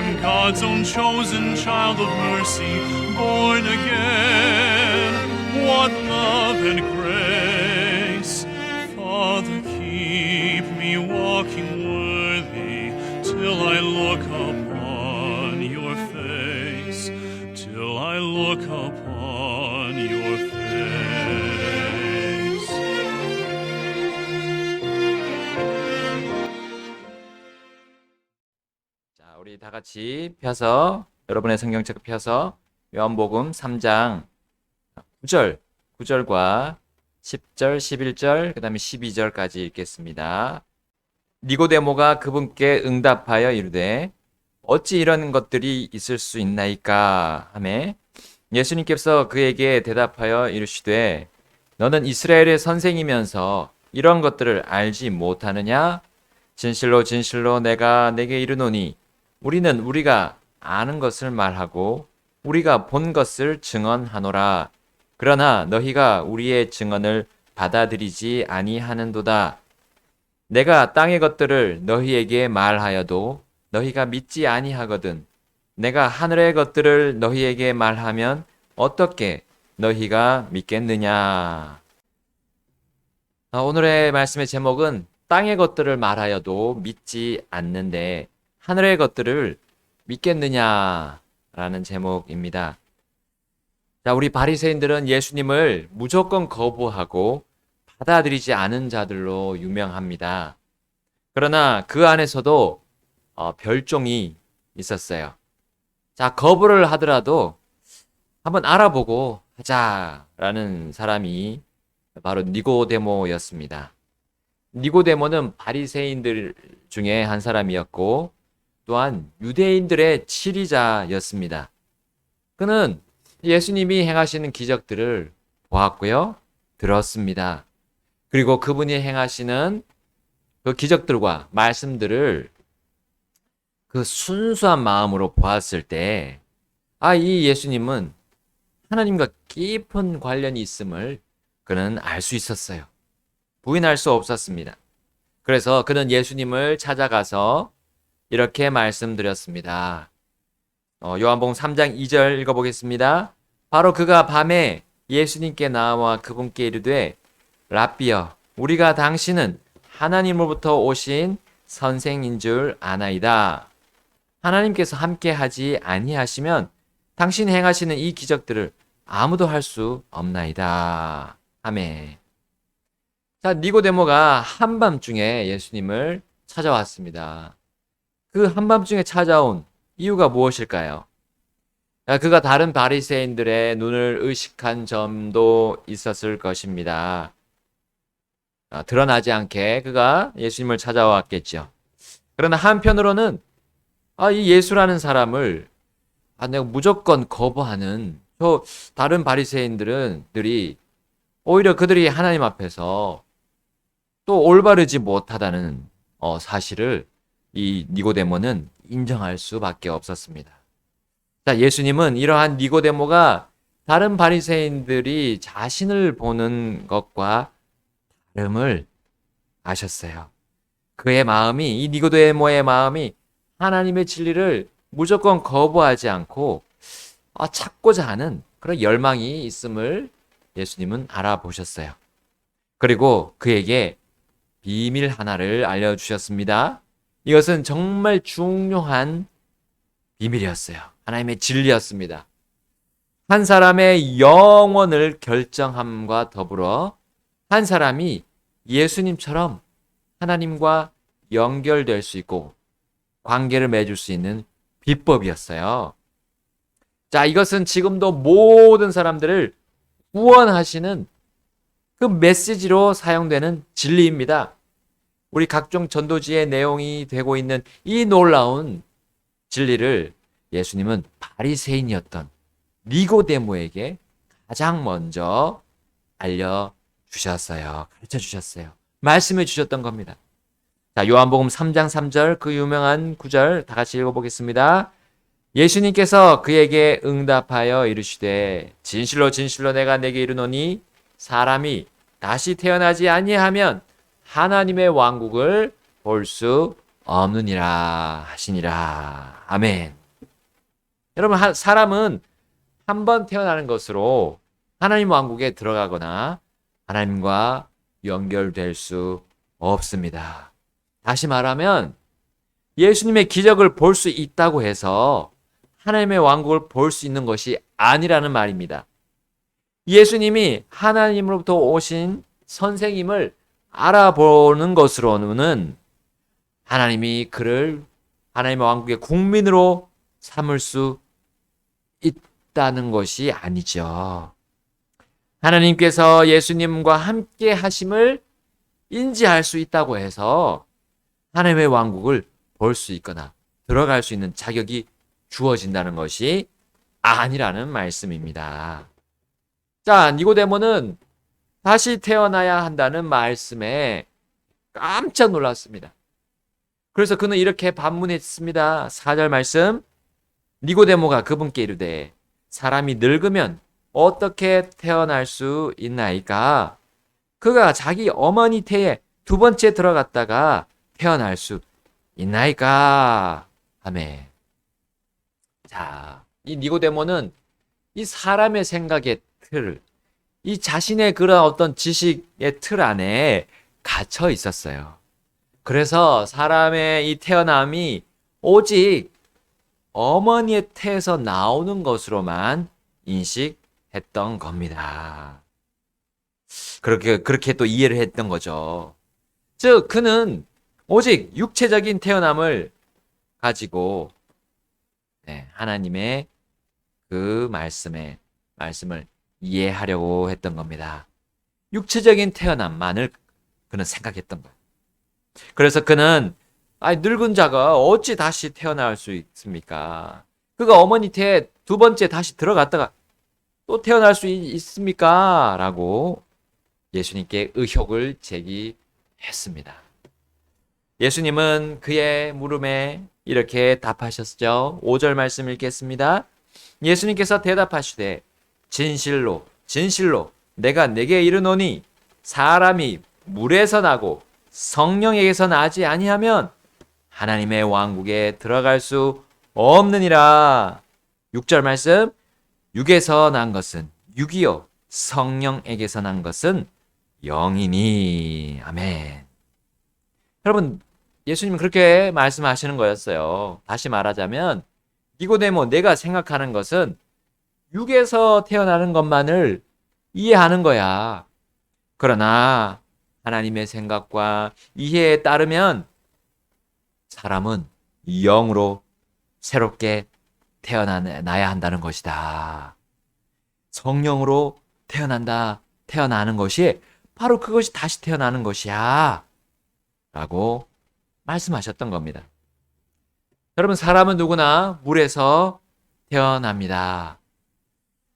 I'm God's own chosen child of mercy, born again. What love and grace. Father, keep me walking worthy till I look upon your face, till I look upon your face. 자, 우리 다 같이 펴서 여러분의 성경책 펴서 요한복음 3장 9절과 10절, 11절, 그다음에 12절까지 읽겠습니다. 니고데모가 그분께 응답하여 이르되 어찌 이런 것들이 있을 수 있나이까 하매 예수님께서 그에게 대답하여 이르시되 너는 이스라엘의 선생이면서 이런 것들을 알지 못하느냐? 진실로 진실로 내가 내게 이르노니 우리는 우리가 아는 것을 말하고 우리가 본 것을 증언하노라. 그러나 너희가 우리의 증언을 받아들이지 아니하는도다. 내가 땅의 것들을 너희에게 말하여도 너희가 믿지 아니하거든. 내가 하늘의 것들을 너희에게 말하면 어떻게 너희가 믿겠느냐. 오늘의 말씀의 제목은 땅의 것들을 말하여도 믿지 않는데 하늘의 것들을 믿겠느냐라는 제목입니다. 자, 우리 바리새인들은 예수님을 무조건 거부하고 받아들이지 않은 자들로 유명합니다. 그러나 그 안에서도 별종이 있었어요. 자, 거부를 하더라도 한번 알아보고 하자라는 사람이 바로 니고데모였습니다. 니고데모는 바리새인들 중에 한 사람이었고 또한 유대인들의 치리자였습니다. 그는 예수님이 행하시는 기적들을 보았고요. 들었습니다. 그리고 그분이 행하시는 그 기적들과 말씀들을 그 순수한 마음으로 보았을 때, 이 예수님은 하나님과 깊은 관련이 있음을 그는 알 수 있었어요. 부인할 수 없었습니다. 그래서 그는 예수님을 찾아가서 이렇게 말씀드렸습니다. 요한복음 3장 2절 읽어보겠습니다. 바로 그가 밤에 예수님께 나와 그분께 이르되 랍비여 우리가 당신은 하나님으로부터 오신 선생인 줄 아나이다. 하나님께서 함께 하지 아니하시면 당신 행하시는 이 기적들을 아무도 할 수 없나이다. 아멘. 자, 니고데모가 한밤중에 예수님을 찾아왔습니다. 그 한밤중에 찾아온 이유가 무엇일까요? 그가 다른 바리새인들의 눈을 의식한 점도 있었을 것입니다. 드러나지 않게 그가 예수님을 찾아왔겠죠. 그러나 한편으로는 이 예수라는 사람을 내가 무조건 거부하는 저 다른 바리새인들이 오히려 그들이 하나님 앞에서 또 올바르지 못하다는 사실을 이 니고데모는 인정할 수밖에 없었습니다. 자, 예수님은 이러한 니고데모가 다른 바리새인들이 자신을 보는 것과 다름을 아셨어요. 그의 마음이, 이 니고데모의 마음이 하나님의 진리를 무조건 거부하지 않고 찾고자 하는 그런 열망이 있음을 예수님은 알아보셨어요. 그리고 그에게 비밀 하나를 알려주셨습니다. 이것은 정말 중요한 비밀이었어요. 하나님의 진리였습니다. 한 사람의 영혼을 결정함과 더불어 한 사람이 예수님처럼 하나님과 연결될 수 있고 관계를 맺을 수 있는 비법이었어요. 자, 이것은 지금도 모든 사람들을 구원하시는 그 메시지로 사용되는 진리입니다. 우리 각종 전도지의 내용이 되고 있는 이 놀라운 진리를 예수님은 바리새인이었던 니고데모에게 가장 먼저 알려주셨어요. 가르쳐주셨어요. 말씀해 주셨던 겁니다. 자, 요한복음 3장 3절 그 유명한 구절 다 같이 읽어보겠습니다. 예수님께서 그에게 응답하여 이르시되 진실로 진실로 내가 내게 이르노니 사람이 다시 태어나지 아니하면 하나님의 왕국을 볼 수 없느니라 하시니라. 아멘. 여러분, 사람은 한 번 태어나는 것으로 하나님 왕국에 들어가거나 하나님과 연결될 수 없습니다. 다시 말하면 예수님의 기적을 볼 수 있다고 해서 하나님의 왕국을 볼 수 있는 것이 아니라는 말입니다. 예수님이 하나님으로부터 오신 선생님을 알아보는 것으로는 하나님이 그를 하나님의 왕국의 국민으로 삼을 수 있다는 것이 아니죠. 하나님께서 예수님과 함께 하심을 인지할 수 있다고 해서 하나님의 왕국을 볼 수 있거나 들어갈 수 있는 자격이 주어진다는 것이 아니라는 말씀입니다. 자, 니고데모는 다시 태어나야 한다는 말씀에 깜짝 놀랐습니다. 그래서 그는 이렇게 반문했습니다. 4절 말씀. 니고데모가 그분께 이르되 사람이 늙으면 어떻게 태어날 수 있나이까? 그가 자기 어머니 태에 두 번째 들어갔다가 태어날 수 있나이까? 아멘. 자, 이 니고데모는 이 사람의 생각의 틀, 이 자신의 그런 어떤 지식의 틀 안에 갇혀 있었어요. 그래서 사람의 이 태어남이 오직 어머니의 태에서 나오는 것으로만 인식했던 겁니다. 그렇게 또 이해를 했던 거죠. 즉, 그는 오직 육체적인 태어남을 가지고 하나님의 그 말씀을 이해하려고 했던 겁니다. 육체적인 태어남만을 그는 생각했던 거예요. 그래서 그는 늙은 자가 어찌 다시 태어날 수 있습니까? 그가 어머니 태에 두 번째 다시 들어갔다가 또 태어날 수 있습니까? 라고 예수님께 의혹을 제기했습니다. 예수님은 그의 물음에 이렇게 답하셨죠. 5절 말씀 읽겠습니다. 예수님께서 대답하시되 진실로 진실로 내가 네게 이르노니 사람이 물에서 나고 성령에게서 나지 아니하면 하나님의 왕국에 들어갈 수 없느니라. 6절 말씀. 육에서 난 것은 육이요 성령에게서 난 것은 영이니. 아멘. 여러분, 예수님은 그렇게 말씀하시는 거였어요. 다시 말하자면 니고데모, 내가 생각하는 것은 육에서 태어나는 것만을 이해하는 거야. 그러나 하나님의 생각과 이해에 따르면 사람은 영으로 새롭게 태어나야 한다는 것이다. 성령으로 태어나는 것이 바로 그것이 다시 태어나는 것이야. 라고 말씀하셨던 겁니다. 여러분, 사람은 누구나 물에서 태어납니다.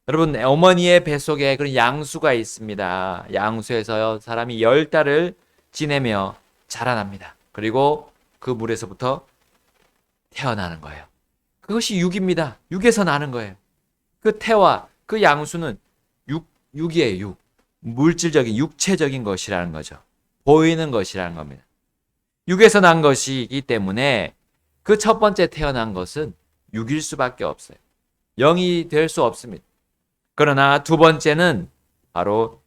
여러분, 어머니의 뱃속에 그런 양수가 있습니다. 양수에서 사람이 10달을 지내며 자라납니다. 그리고 그 물에서부터 태어나는 거예요. 그것이 육입니다. 육에서 나는 거예요. 그 태와 그 양수는 육이에요. 육. 물질적인, 육체적인 것이라는 거죠. 보이는 것이라는 겁니다. 육에서 난 것이기 때문에 그 첫 번째 태어난 것은 육일 수밖에 없어요. 영이 될 수 없습니다. 그러나 두 번째는 바로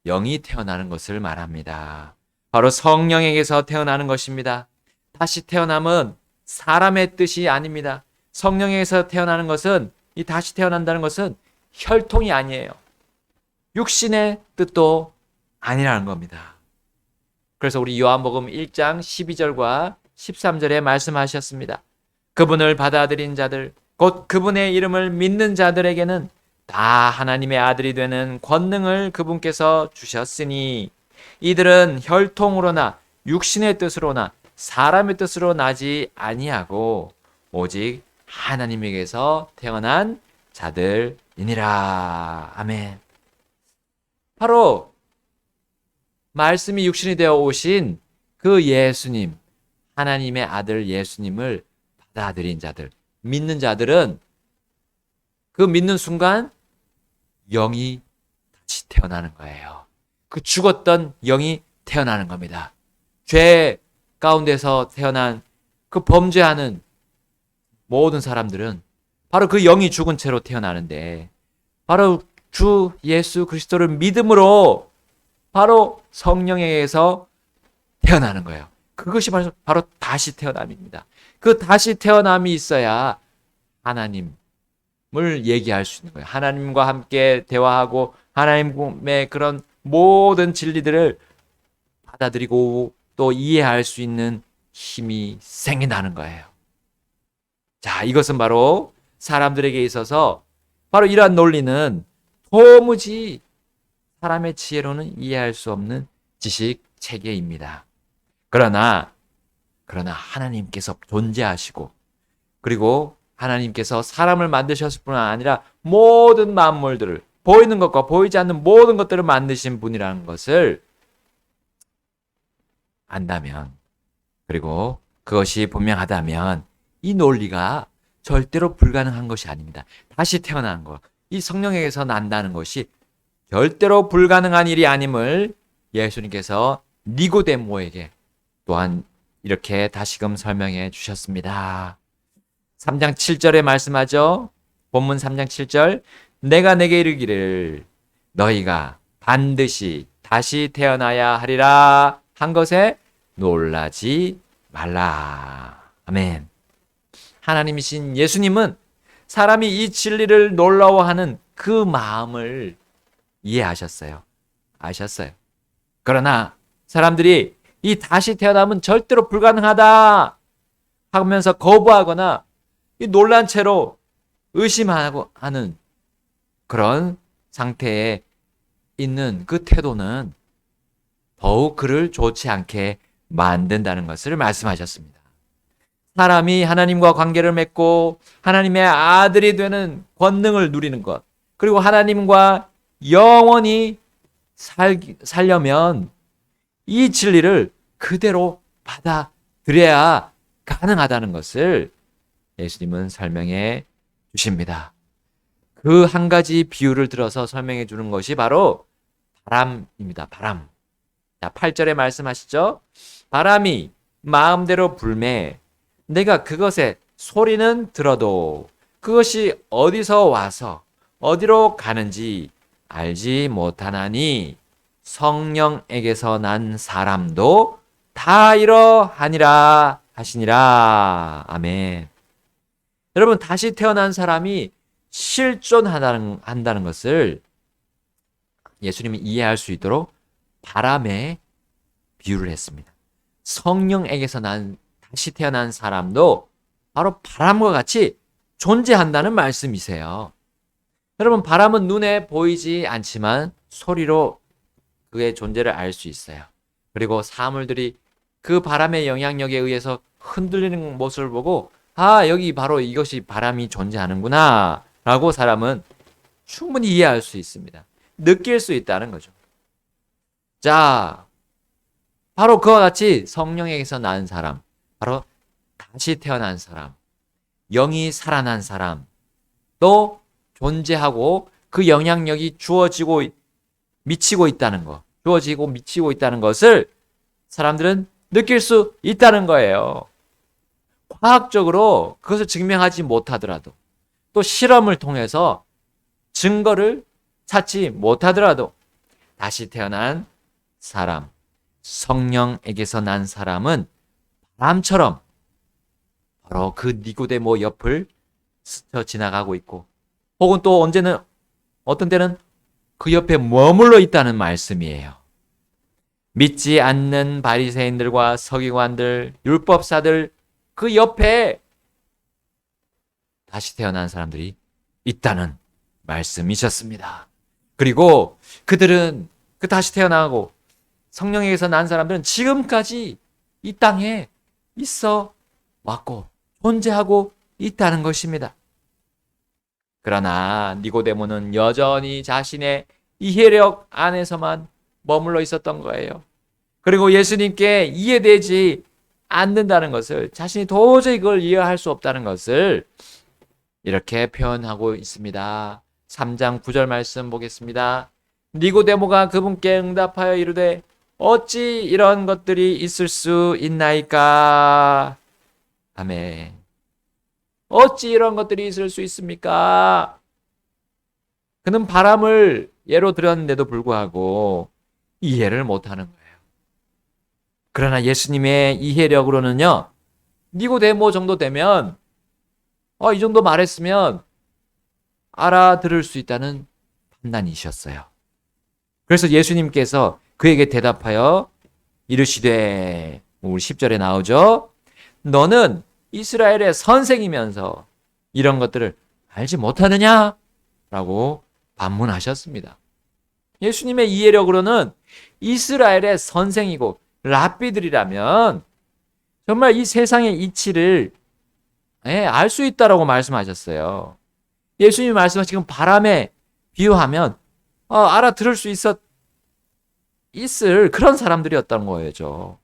영이 태어나는 것을 말합니다. 바로 성령에게서 태어나는 것입니다. 다시 태어남은 사람의 뜻이 아닙니다. 성령에게서 태어나는 것은, 이 다시 태어난다는 것은 혈통이 아니에요. 육신의 뜻도 아니라는 겁니다. 그래서 우리 요한복음 1장 12절과 13절에 말씀하셨습니다. 그분을 받아들인 자들, 곧 그분의 이름을 믿는 자들에게는 다 하나님의 아들이 되는 권능을 그분께서 주셨으니 이들은 혈통으로나 육신의 뜻으로나 사람의 뜻으로 나지 아니하고 오직 하나님에게서 태어난 자들이니라. 아멘. 바로 말씀이 육신이 되어 오신 그 예수님, 하나님의 아들 예수님을 받아들인 자들, 믿는 자들은 그 믿는 순간 영이 다시 태어나는 거예요. 그 죽었던 영이 태어나는 겁니다. 죄 가운데서 태어난 그 범죄하는 모든 사람들은 바로 그 영이 죽은 채로 태어나는데 바로 주 예수 그리스도를 믿음으로 바로 성령에 의해서 태어나는 거예요. 그것이 바로 다시 태어남입니다. 그 다시 태어남이 있어야 하나님을 얘기할 수 있는 거예요. 하나님과 함께 대화하고 하나님의 그런 모든 진리들을 받아들이고 또 이해할 수 있는 힘이 생긴다는 거예요. 자, 이것은 바로 사람들에게 있어서 바로 이러한 논리는 도무지 사람의 지혜로는 이해할 수 없는 지식 체계입니다. 그러나 하나님께서 존재하시고 그리고 하나님께서 사람을 만드셨을 뿐 아니라 모든 만물들을 보이는 것과 보이지 않는 모든 것들을 만드신 분이라는 것을 안다면 그리고 그것이 분명하다면 이 논리가 절대로 불가능한 것이 아닙니다. 다시 태어나는 것, 이 성령에게서 난다는 것이 절대로 불가능한 일이 아님을 예수님께서 니고데모에게 또한 이렇게 다시금 설명해 주셨습니다. 3장 7절에 말씀하죠. 본문 3장 7절 내가 내게 이르기를 너희가 반드시 다시 태어나야 하리라 한 것에 놀라지 말라. 아멘. 하나님이신 예수님은 사람이 이 진리를 놀라워하는 그 마음을 이해하셨어요. 아셨어요. 그러나 사람들이 이 다시 태어남은 절대로 불가능하다 하면서 거부하거나 이 놀란 채로 의심하고 하는 그런 상태에 있는 그 태도는 더욱 그를 좋지 않게 만든다는 것을 말씀하셨습니다. 사람이 하나님과 관계를 맺고 하나님의 아들이 되는 권능을 누리는 것, 그리고 하나님과 영원히 살려면 이 진리를 그대로 받아들여야 가능하다는 것을 예수님은 설명해 주십니다. 그 한 가지 비유를 들어서 설명해 주는 것이 바로 바람입니다. 바람. 자, 8절에 말씀하시죠. 바람이 마음대로 불매 내가 그것의 소리는 들어도 그것이 어디서 와서 어디로 가는지 알지 못하나니 성령에게서 난 사람도 다 이러하니라 하시니라. 여러분, 다시 태어난 사람이 실존한다는 것을 예수님이 이해할 수 있도록 바람에 비유를 했습니다. 성령에게서 다시 태어난 사람도 바로 바람과 같이 존재한다는 말씀이세요. 여러분, 바람은 눈에 보이지 않지만 소리로 그의 존재를 알 수 있어요. 그리고 사물들이 그 바람의 영향력에 의해서 흔들리는 모습을 보고 여기 바로 이것이 바람이 존재하는구나 라고 사람은 충분히 이해할 수 있습니다. 느낄 수 있다는 거죠. 자, 바로 그와 같이 성령에게서 난 사람, 바로 다시 태어난 사람, 영이 살아난 사람, 또 존재하고 그 영향력이 주어지고 미치고 있다는 것, 주어지고 미치고 있다는 것을 사람들은 느낄 수 있다는 거예요. 과학적으로 그것을 증명하지 못하더라도 또 실험을 통해서 증거를 찾지 못하더라도 다시 태어난 사람, 성령에게서 난 사람은 바람처럼 바로 그 니고데모 옆을 스쳐 지나가고 있고 혹은 또 어떤 때는 그 옆에 머물러 있다는 말씀이에요. 믿지 않는 바리새인들과 서기관들, 율법사들 그 옆에 다시 태어난 사람들이 있다는 말씀이셨습니다. 그리고 그들은 그 다시 태어나고 성령에게서 난 사람들은 지금까지 이 땅에 있어 왔고 존재하고 있다는 것입니다. 그러나 니고데모는 여전히 자신의 이해력 안에서만 머물러 있었던 거예요. 그리고 예수님께 이해되지 않는다는 것을, 자신이 도저히 그걸 이해할 수 없다는 것을 이렇게 표현하고 있습니다. 3장 9절 말씀 보겠습니다. 니고데모가 그분께 응답하여 이르되 어찌 이런 것들이 있을 수 있나이까? 아멘. 어찌 이런 것들이 있을 수 있습니까? 그는 바람을 예로 들었는데도 불구하고 이해를 못하는 거예요. 그러나 예수님의 이해력으로는요, 니고데모 정도 되면, 이 정도 말했으면 알아들을 수 있다는 판단이셨어요. 그래서 예수님께서 그에게 대답하여 이르시되, 우리 10절에 나오죠. 너는 이스라엘의 선생이면서 이런 것들을 알지 못하느냐? 라고 반문하셨습니다. 예수님의 이해력으로는 이스라엘의 선생이고 랍비들이라면 정말 이 세상의 이치를 알 수 있다라고 말씀하셨어요. 예수님이 말씀하신 지금 바람에 비유하면 알아들을 수 있을 그런 사람들이었다는 거예요.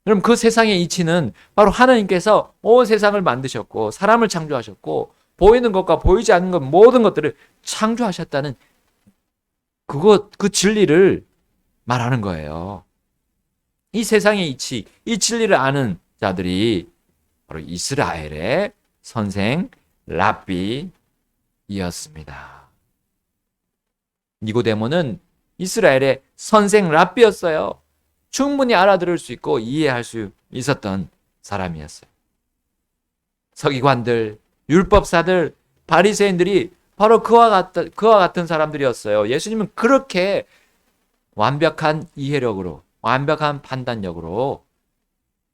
그럼 그 세상의 이치는 바로 하나님께서 온 세상을 만드셨고 사람을 창조하셨고 보이는 것과 보이지 않는 것 모든 것들을 창조하셨다는 그 진리를 말하는 거예요. 이 세상의 이치, 이 진리를 아는 자들이 바로 이스라엘의 선생 랍비이었습니다. 니고데모는 이스라엘의 선생 랍비였어요. 충분히 알아들을 수 있고 이해할 수 있었던 사람이었어요. 서기관들, 율법사들, 바리새인들이 바로 그와 같은 사람들이었어요. 예수님은 그렇게 완벽한 이해력으로, 완벽한 판단력으로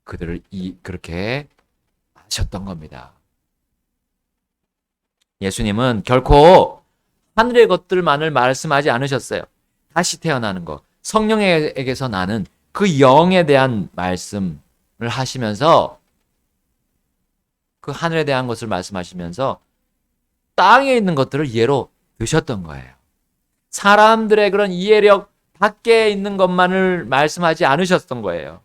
그들을 그렇게 하셨던 겁니다. 예수님은 결코 하늘의 것들만을 말씀하지 않으셨어요. 다시 태어나는 것, 성령에게서 나는 그 영에 대한 말씀을 하시면서 그 하늘에 대한 것을 말씀하시면서 땅에 있는 것들을 예로 드셨던 거예요. 사람들의 그런 이해력 밖에 있는 것만을 말씀하지 않으셨던 거예요.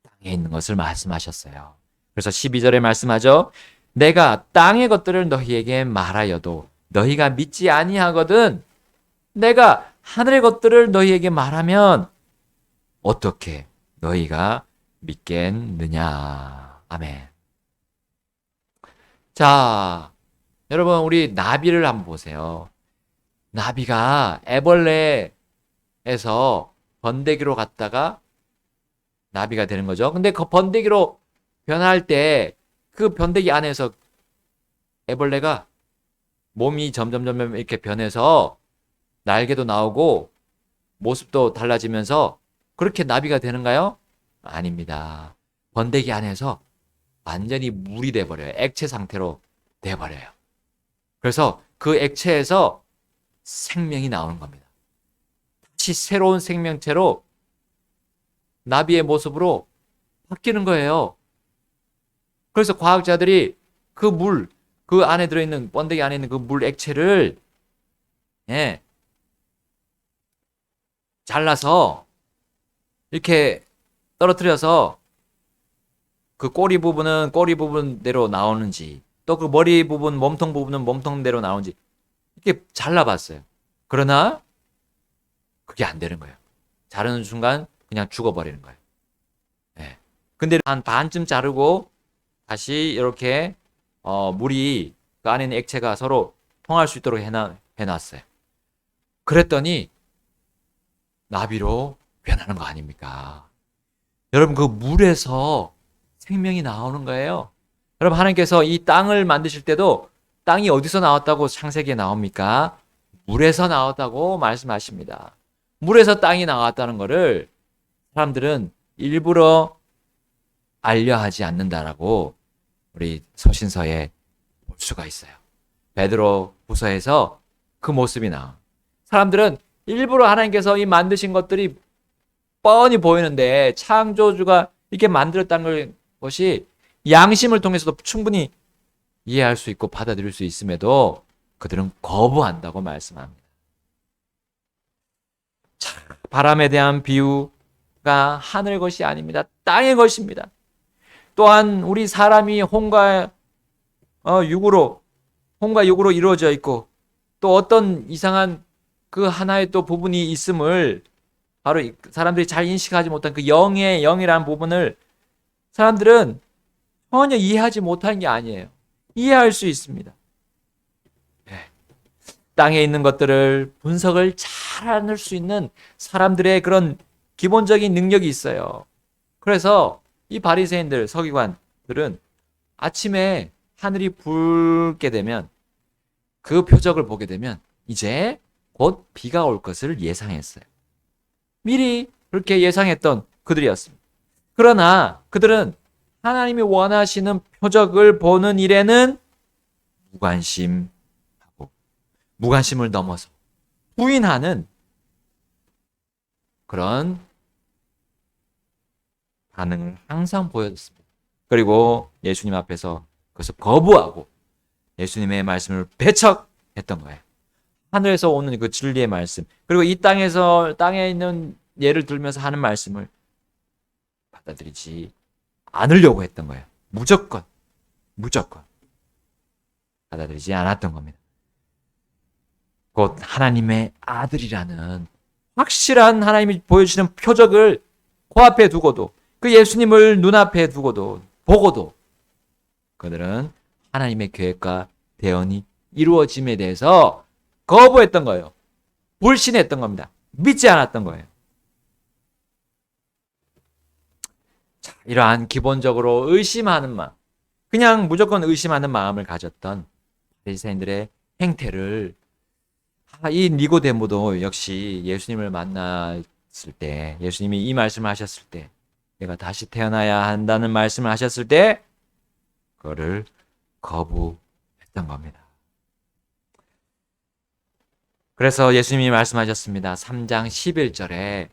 땅에 있는 것을 말씀하셨어요. 그래서 12절에 말씀하죠. 내가 땅의 것들을 너희에게 말하여도 너희가 믿지 아니하거든 내가 하늘의 것들을 너희에게 말하면 어떻게 너희가 믿겠느냐. 아멘. 자, 여러분 우리 나비를 한번 보세요. 나비가 애벌레에서 번데기로 갔다가 나비가 되는 거죠. 근데 그 번데기로 변할 때 그 번데기 안에서 애벌레가 몸이 점점 이렇게 변해서 날개도 나오고 모습도 달라지면서 그렇게 나비가 되는가요? 아닙니다. 번데기 안에서 완전히 물이 돼버려요. 액체 상태로 돼버려요. 그래서 그 액체에서 생명이 나오는 겁니다. 다시 새로운 생명체로 나비의 모습으로 바뀌는 거예요. 그래서 과학자들이 그 안에 들어있는, 번데기 안에 있는 그 물 액체를 잘라서 이렇게 떨어뜨려서 그 꼬리 부분은 꼬리 부분대로 나오는지 또 그 머리 부분, 몸통 부분은 몸통대로 나오는지 이렇게 잘라봤어요. 그러나 그게 안 되는 거예요. 자르는 순간 그냥 죽어버리는 거예요. 근데 한 반쯤 자르고 다시 이렇게 물이 그 안에 있는 액체가 서로 통할 수 있도록 해놨어요. 그랬더니 나비로 변하는 거 아닙니까? 여러분 그 물에서 생명이 나오는 거예요. 여러분 하나님께서 이 땅을 만드실 때도 땅이 어디서 나왔다고 창세기에 나옵니까? 물에서 나왔다고 말씀하십니다. 물에서 땅이 나왔다는 것을 사람들은 일부러 알려하지 않는다라고 우리 서신서에 볼 수가 있어요. 베드로 후서에서 그 모습이 나와. 사람들은 일부러 하나님께서 이 만드신 것들이 뻔히 보이는데 창조주가 이렇게 만들었다는 것이 양심을 통해서도 충분히 이해할 수 있고 받아들일 수 있음에도 그들은 거부한다고 말씀합니다. 자, 바람에 대한 비유가 하늘 것이 아닙니다. 땅의 것입니다. 또한 우리 사람이 혼과 육으로 이루어져 있고 또 어떤 이상한 그 하나의 또 부분이 있음을 바로 사람들이 잘 인식하지 못한 그 영의 영이라는 부분을 사람들은 전혀 이해하지 못한 게 아니에요. 이해할 수 있습니다. 네. 땅에 있는 것들을 분석을 잘 할 수 있는 사람들의 그런 기본적인 능력이 있어요. 그래서 이 바리새인들, 서기관들은 아침에 하늘이 붉게 되면 그 표적을 보게 되면 이제 곧 비가 올 것을 예상했어요. 미리 그렇게 예상했던 그들이었습니다. 그러나 그들은 하나님이 원하시는 표적을 보는 일에는 무관심을 넘어서 부인하는 그런 반응을 항상 보여줬습니다. 그리고 예수님 앞에서 그것을 거부하고 예수님의 말씀을 배척했던 거예요. 하늘에서 오는 그 진리의 말씀, 그리고 이 땅에 있는 예를 들면서 하는 말씀을 받아들이지 않으려고 했던 거예요. 무조건 받아들이지 않았던 겁니다. 곧 하나님의 아들이라는 확실한 하나님이 보여주시는 표적을 코앞에 두고도 그 예수님을 눈앞에 두고도 보고도 그들은 하나님의 계획과 대언이 이루어짐에 대해서 거부했던 거예요. 불신했던 겁니다. 믿지 않았던 거예요. 자, 이러한 기본적으로 의심하는 마음, 그냥 무조건 의심하는 마음을 가졌던 바리새인들의 행태를 이 니고데모도 역시 예수님을 만났을 때, 예수님이 이 말씀을 하셨을 때, 내가 다시 태어나야 한다는 말씀을 하셨을 때 그거를 거부했던 겁니다. 그래서 예수님이 말씀하셨습니다. 3장 11절에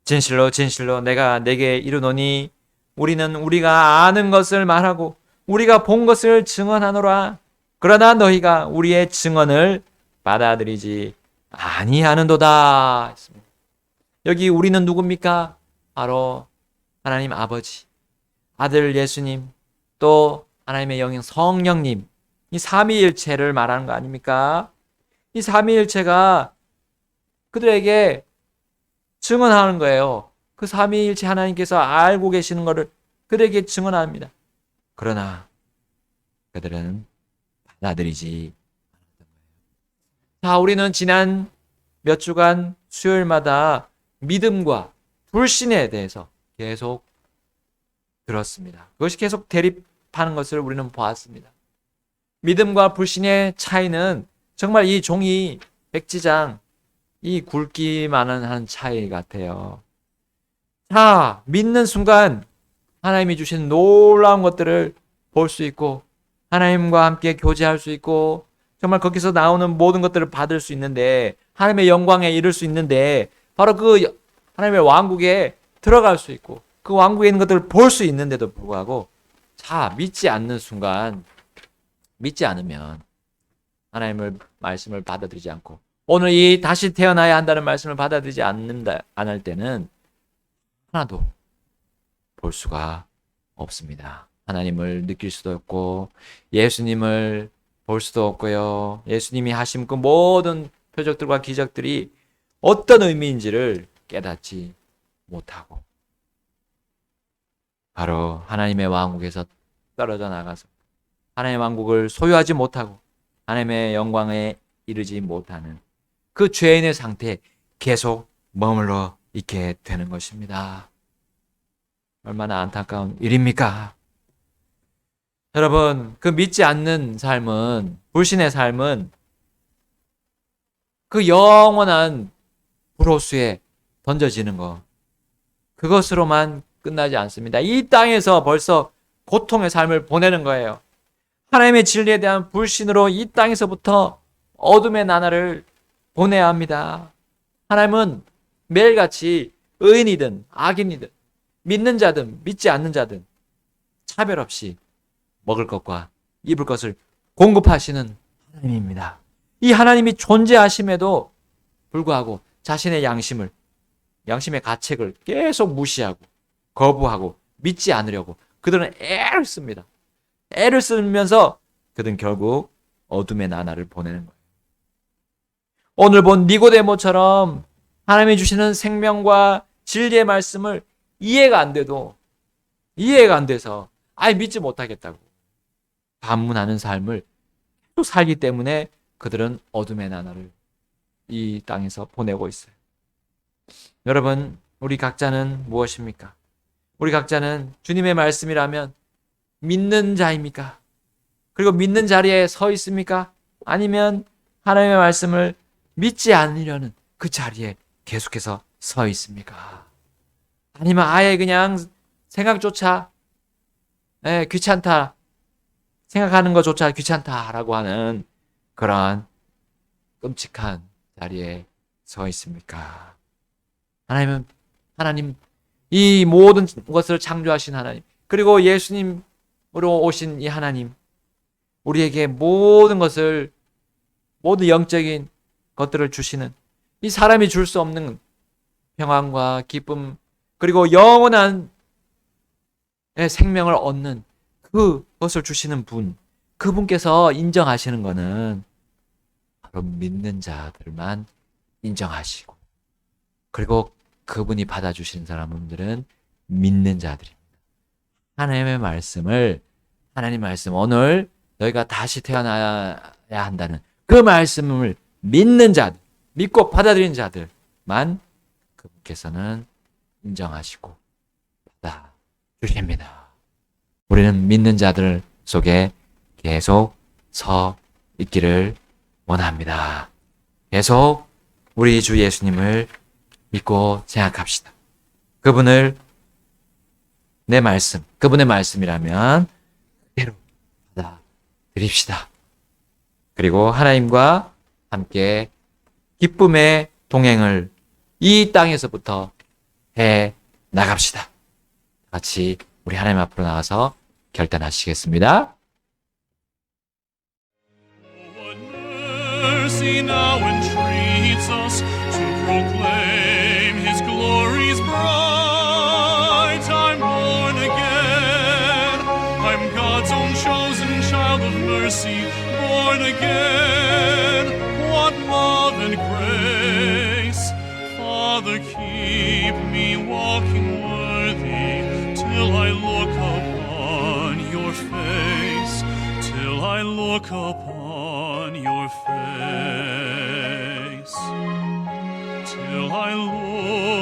진실로 진실로 내가 내게 이르노니 우리는 우리가 아는 것을 말하고 우리가 본 것을 증언하노라. 그러나 너희가 우리의 증언을 받아들이지 아니하는도다. 여기 우리는 누굽니까? 바로 하나님 아버지, 아들 예수님, 또 하나님의 영인 성령님, 이 삼위일체를 말하는 거 아닙니까? 이 삼위일체가 그들에게 증언하는 거예요. 그 삼위일체 하나님께서 알고 계시는 것을 그들에게 증언합니다. 그러나 그들은 받아들이지 않았던 거예요. 자, 우리는 지난 몇 주간 수요일마다 믿음과 불신에 대해서 계속 들었습니다. 그것이 계속 대립하는 것을 우리는 보았습니다. 믿음과 불신의 차이는 정말 이 종이 백지장 이 굵기만한 한 차이 같아요. 자, 믿는 순간 하나님이 주신 놀라운 것들을 볼 수 있고 하나님과 함께 교제할 수 있고 정말 거기서 나오는 모든 것들을 받을 수 있는데 하나님의 영광에 이를 수 있는데 바로 그 하나님의 왕국에 들어갈 수 있고 그 왕국에 있는 것들을 볼 수 있는데도 불구하고 자, 믿지 않는 순간 믿지 않으면 하나님의 말씀을 받아들이지 않고 오늘 이 다시 태어나야 한다는 말씀을 받아들이지 않을 때는 하나도 볼 수가 없습니다. 하나님을 느낄 수도 없고 예수님을 볼 수도 없고요. 예수님이 하신 그 모든 표적들과 기적들이 어떤 의미인지를 깨닫지 못하고 바로 하나님의 왕국에서 떨어져 나가서 하나님의 왕국을 소유하지 못하고 하나님의 영광에 이르지 못하는 그 죄인의 상태에 계속 머물러 있게 되는 것입니다. 얼마나 안타까운 일입니까? 여러분, 그 믿지 않는 삶은, 불신의 삶은 그 영원한 불호수에 던져지는 것, 그것으로만 끝나지 않습니다. 이 땅에서 벌써 고통의 삶을 보내는 거예요. 하나님의 진리에 대한 불신으로 이 땅에서부터 어둠의 나날을 보내야 합니다. 하나님은 매일같이 의인이든 악인이든 믿는 자든 믿지 않는 자든 차별 없이 먹을 것과 입을 것을 공급하시는 하나님입니다. 이 하나님이 존재하심에도 불구하고 자신의 양심의 가책을 계속 무시하고 거부하고 믿지 않으려고 그들은 애를 씁니다. 애를 쓰면서 그들은 결국 어둠의 나날을 보내는 거예요. 오늘 본 니고데모처럼 하나님이 주시는 생명과 진리의 말씀을 이해가 안 돼서 아예 믿지 못하겠다고 반문하는 삶을 또 살기 때문에 그들은 어둠의 나날을 이 땅에서 보내고 있어요. 여러분, 우리 각자는 무엇입니까? 우리 각자는 주님의 말씀이라면 믿는 자입니까? 그리고 믿는 자리에 서 있습니까? 아니면 하나님의 말씀을 믿지 않으려는 그 자리에 계속해서 서 있습니까? 아니면 아예 그냥 생각조차 귀찮다, 생각하는 것조차 귀찮다라고 하는 그러한 끔찍한 자리에 서 있습니까? 하나님, 이 모든 것을 창조하신 하나님, 그리고 예수님으로 오신 이 하나님, 우리에게 모든 것을, 모든 영적인 것들을 주시는 이 사람이 줄 수 없는 평안과 기쁨, 그리고 영원한 생명을 얻는 그것을 주시는 분, 그분께서 인정하시는 것은 바로 믿는 자들만 인정하시고, 그리고 그분이 받아주시는 사람들은 믿는 자들입니다. 하나님 말씀, 오늘 너희가 다시 태어나야 한다는 그 말씀을 믿는 자들, 믿고 받아들이는 자들만 그분께서는 인정하시고 받아주십니다. 우리는 믿는 자들 속에 계속 서 있기를 원합니다. 계속 우리 주 예수님을 믿고 생각합시다. 그분의 말씀이라면 그대로 받아들입시다. 그리고 하나님과 함께 기쁨의 동행을 이 땅에서부터 해 나갑시다. 같이 우리 하나님 앞으로 나가서 결단하시겠습니다. What mercy now entreats us to proclaim His glories bright. I'm born again. I'm God's own chosen child of mercy, born again. What love and grace. Father, keep me walking worthy till I look upon your face, till I look upon your face, till I look